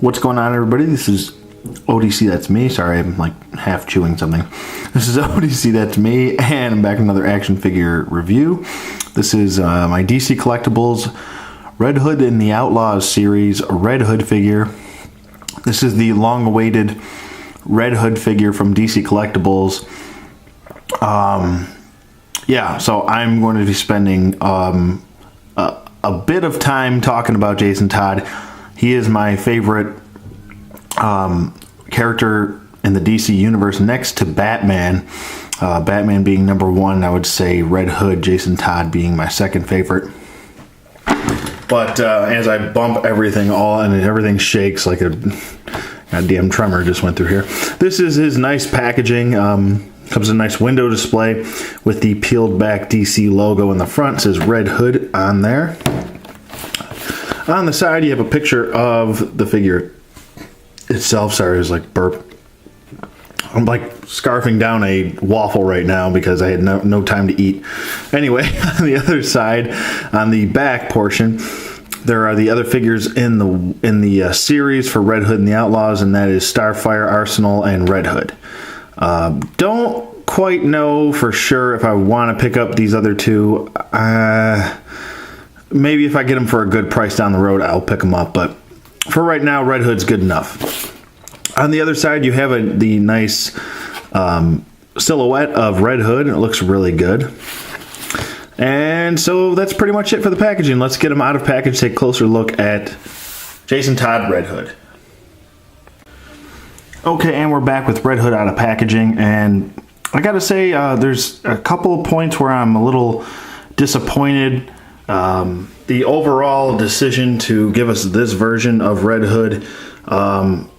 What's going on, everybody? This is ODC, that's me. Sorry, I'm like half chewing something. This is ODC, that's me, and I'm back with another action figure review. This is my DC Collectibles Red Hood in the Outlaws series Red Hood figure. This is the long-awaited Red Hood figure from DC Collectibles. Yeah, so I'm going to be spending a bit of time talking about Jason Todd. He is my favorite character in the DC universe next to Batman. Batman being number one, I would say Red Hood, Jason Todd being my second favorite. But as I bump everything and everything shakes like a goddamn tremor just went through here. This is his nice packaging. Comes in a nice window display with the peeled back DC logo in the front. It says Red Hood on there. On the side, you have a picture of the figure itself. Sorry, it was like burp. I'm like scarfing down a waffle right now because I had no time to eat. Anyway, on the other side, on the back portion, there are the other figures in the series for Red Hood and the Outlaws, and that is Starfire, Arsenal, and Red Hood. Don't quite know for sure if I want to pick up these other two. Maybe if I get them for a good price down the road, I'll pick them up. But for right now, Red Hood's good enough. On the other side, you have the nice silhouette of Red Hood. It looks really good. And so that's pretty much it for the packaging. Let's get them out of package, take a closer look at Jason Todd Red Hood. Okay, and we're back with Red Hood out of packaging. And I gotta say, there's a couple of points where I'm a little disappointed. The overall decision to give us this version of Red Hood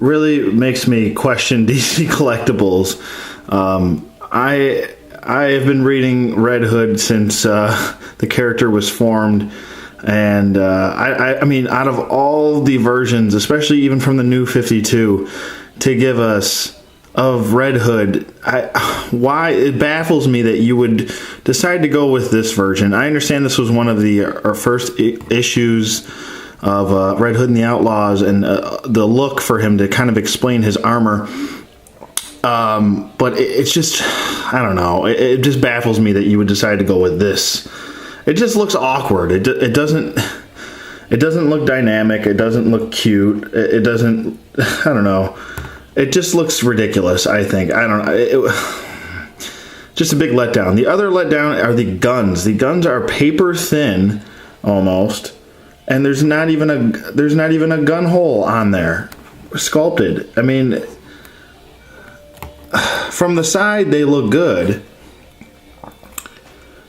really makes me question DC Collectibles. I have been reading Red Hood since the character was formed, and I mean, out of all the versions, especially even from the new 52, to give us of Red Hood, why it baffles me that you would decide to go with this version. I understand this was one of our first issues of Red Hood and the Outlaws, and the look for him to kind of explain his armor. But it's just, I don't know. It just baffles me that you would decide to go with this. It just looks awkward. It doesn't look dynamic. It doesn't look cute. It doesn't. I don't know. It just looks ridiculous, I think. I don't know. Just a big letdown. The other letdown are the guns. The guns are paper thin, almost, and there's not even a gun hole on there, sculpted. I mean, from the side they look good.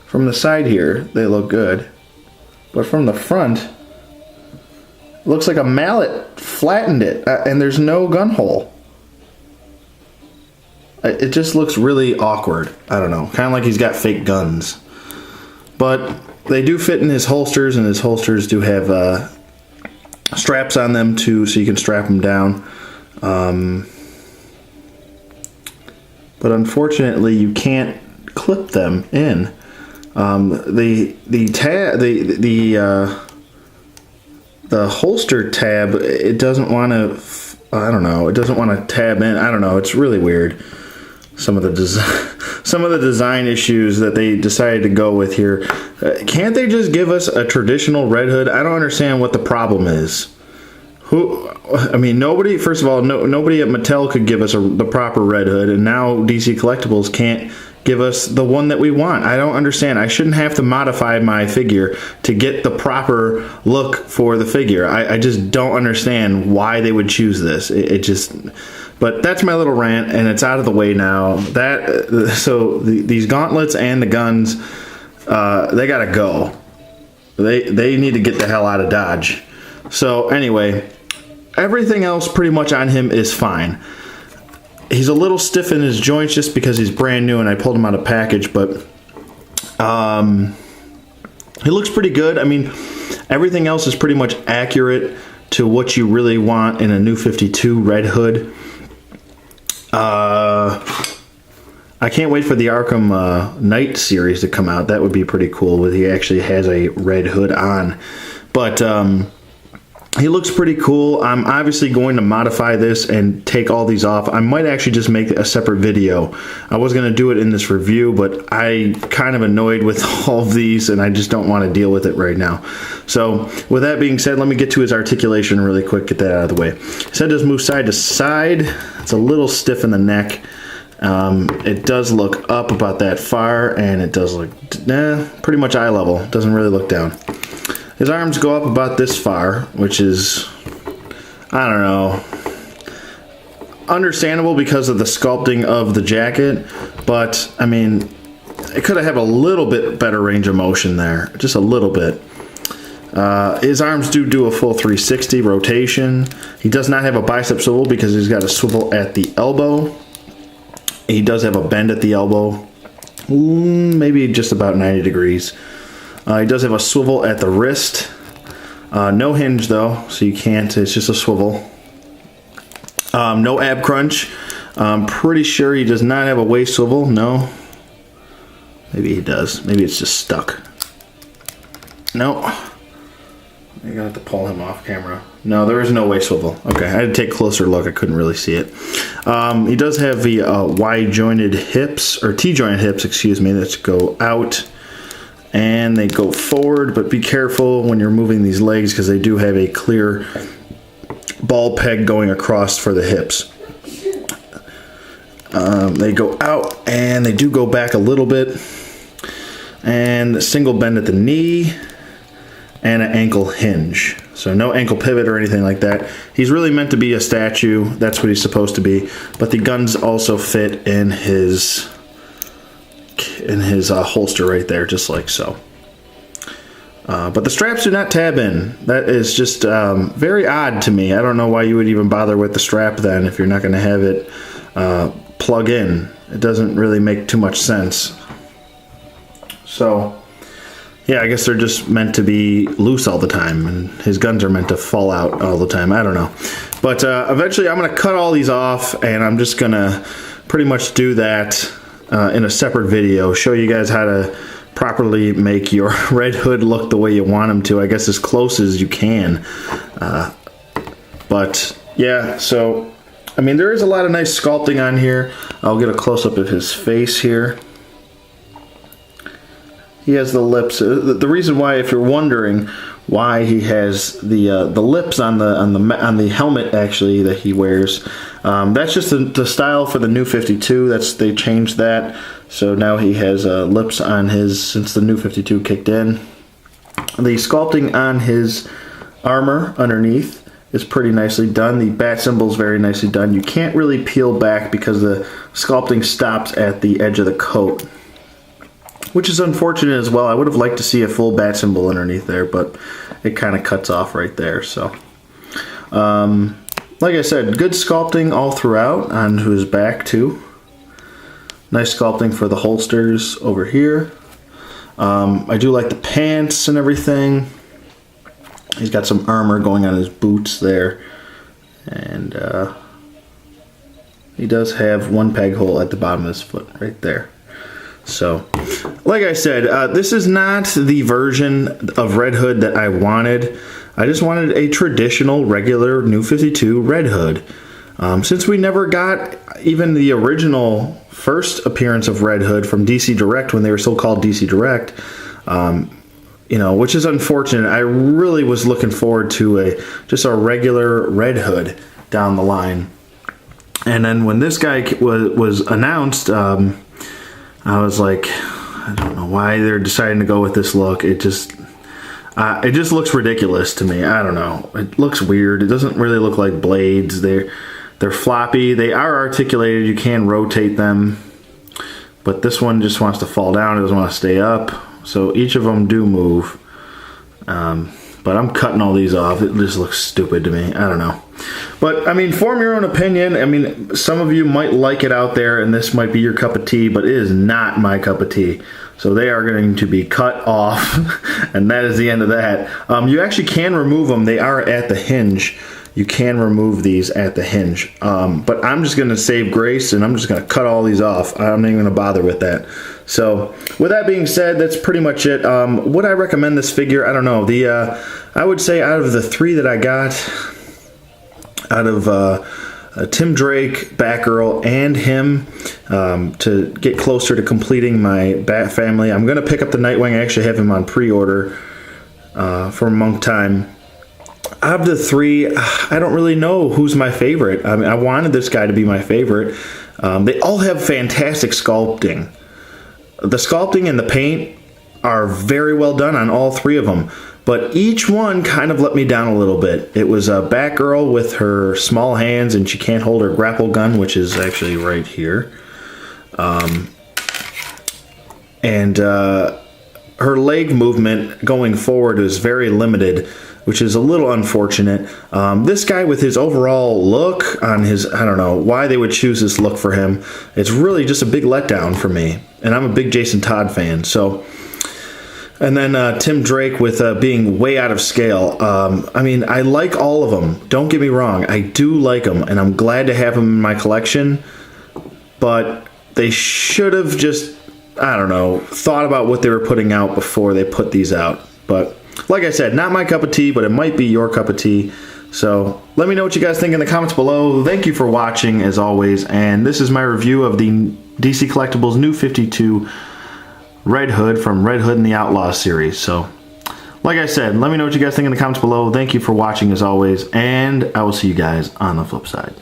From the side here, they look good, but from the front, it looks like a mallet flattened it, and there's no gun hole. It just looks really awkward. I don't know. Kind of like he's got fake guns. But they do fit in his holsters, and his holsters do have straps on them too, so you can strap them down. But unfortunately, you can't clip them in. The holster tab, it doesn't want to. I don't know. It doesn't want to tab in. I don't know. It's really weird. Some of the design issues that they decided to go with here. Can't they just give us a traditional Red Hood? I don't understand what the problem is. I mean, nobody. First of all, nobody at Mattel could give us the proper Red Hood, and now DC Collectibles can't give us the one that we want. I don't understand. I shouldn't have to modify my figure to get the proper look for the figure. I just don't understand why they would choose this. But that's my little rant, and it's out of the way now. These gauntlets and the guns, they gotta go. They need to get the hell out of Dodge. So anyway, everything else pretty much on him is fine. He's a little stiff in his joints just because he's brand new and I pulled him out of package, but he looks pretty good. I mean, everything else is pretty much accurate to what you really want in a new 52 Red Hood. I can't wait for the Arkham Knight series to come out. That would be pretty cool, where he actually has a Red Hood on. But He looks pretty cool. I'm obviously going to modify this and take all these off. I might actually just make a separate video. I was going to do it in this review, but I kind of annoyed with all of these and I just don't want to deal with it right now. So with that being said, let me get to his articulation really quick, get that out of the way. His head does move side to side. It's a little stiff in the neck. It does look up about that far, and it does look pretty much eye level. It doesn't really look down. His arms go up about this far, which is, I don't know, understandable because of the sculpting of the jacket, but I mean, it could have had a little bit better range of motion there, just a little bit. His arms do a full 360 rotation. He does not have a bicep swivel because he's got a swivel at the elbow. He does have a bend at the elbow, maybe just about 90 degrees. He does have a swivel at the wrist. No hinge though, so you can't, it's just a swivel. No ab crunch. I'm pretty sure he does not have a waist swivel, no. Maybe he does, maybe it's just stuck. No. You're gonna have to pull him off camera. No, there is no waist swivel. Okay, I had to take a closer look, I couldn't really see it. He does have the Y-jointed hips, or T-jointed hips, excuse me, that go out. And they go forward, but be careful when you're moving these legs because they do have a clear ball peg going across for the hips. They go out and they do go back a little bit. And a single bend at the knee and an ankle hinge. So no ankle pivot or anything like that. He's really meant to be a statue. That's what he's supposed to be. But the guns also fit in his holster right there, just like so. But the straps do not tab in. That is just very odd to me. I don't know why you would even bother with the strap then if you're not going to have it plug in. It doesn't really make too much sense. So yeah, I guess they're just meant to be loose all the time, and his guns are meant to fall out all the time. I don't know. But eventually I'm going to cut all these off, and I'm just going to pretty much do that in a separate video, show you guys how to properly make your Red Hood look the way you want him to, I guess as close as you can. But yeah, so I mean, there is a lot of nice sculpting on here. I'll get a close-up of his face here. He has the lips. The reason why, if you're wondering why he has the lips on the helmet actually that he wears, that's just the style for the new 52. They changed that, so now he has lips on his since the new 52 kicked in. The sculpting on his armor underneath is pretty nicely done. The bat symbol is very nicely done. You can't really peel back because the sculpting stops at the edge of the coat, which is unfortunate as well. I would have liked to see a full bat symbol underneath there, but it kind of cuts off right there. So, like I said, good sculpting all throughout onto his back too. Nice sculpting for the holsters over here. I do like the pants and everything. He's got some armor going on his boots there. And he does have one peg hole at the bottom of his foot right there. So, like I said, this is not the version of Red Hood that I wanted. I just wanted a traditional, regular, New 52 Red Hood. Since we never got even the original first appearance of Red Hood from DC Direct when they were still called DC Direct, you know, which is unfortunate. I really was looking forward to just a regular Red Hood down the line. And then when this guy was announced, I was like, I don't know why they're deciding to go with this look. It just looks ridiculous to me. I don't know. It looks weird. It doesn't really look like blades. They're floppy. They are articulated. You can rotate them. But this one just wants to fall down. It doesn't want to stay up. So each of them do move. But I'm cutting all these off. It just looks stupid to me. I don't know. But, I mean, form your own opinion. I mean, some of you might like it out there, and this might be your cup of tea, but it is not my cup of tea. So they are going to be cut off, and that is the end of that. You actually can remove them. They are at the hinge. You can remove these at the hinge. But I'm just going to save grace, and I'm just going to cut all these off. I'm not even going to bother with that. So with that being said, that's pretty much it. Would I recommend this figure? I don't know. I would say out of the 3 that I got, out of Tim Drake, Batgirl, and him, to get closer to completing my Bat family, I'm going to pick up the Nightwing. I actually have him on pre-order for Monk Time. Out of the 3, I don't really know who's my favorite. I mean, I wanted this guy to be my favorite. They all have fantastic sculpting. The sculpting and the paint are very well done on all 3 of them. But each one kind of let me down a little bit. It was a Batgirl with her small hands and she can't hold her grapple gun, which is actually right here. Her leg movement going forward is very limited, which is a little unfortunate. This guy with his overall look on his, I don't know why they would choose this look for him. It's really just a big letdown for me. And I'm a big Jason Todd fan, so... And then Tim Drake with being way out of scale. I mean, I like all of them. Don't get me wrong. I do like them, and I'm glad to have them in my collection. But they should have just, I don't know, thought about what they were putting out before they put these out. But like I said, not my cup of tea, but it might be your cup of tea. So let me know what you guys think in the comments below. Thank you for watching, as always. And this is my review of the DC Collectibles New 52 Red Hood from Red Hood and the Outlaws series. So, like I said, let me know what you guys think in the comments below. Thank you for watching as always, and I will see you guys on the flip side.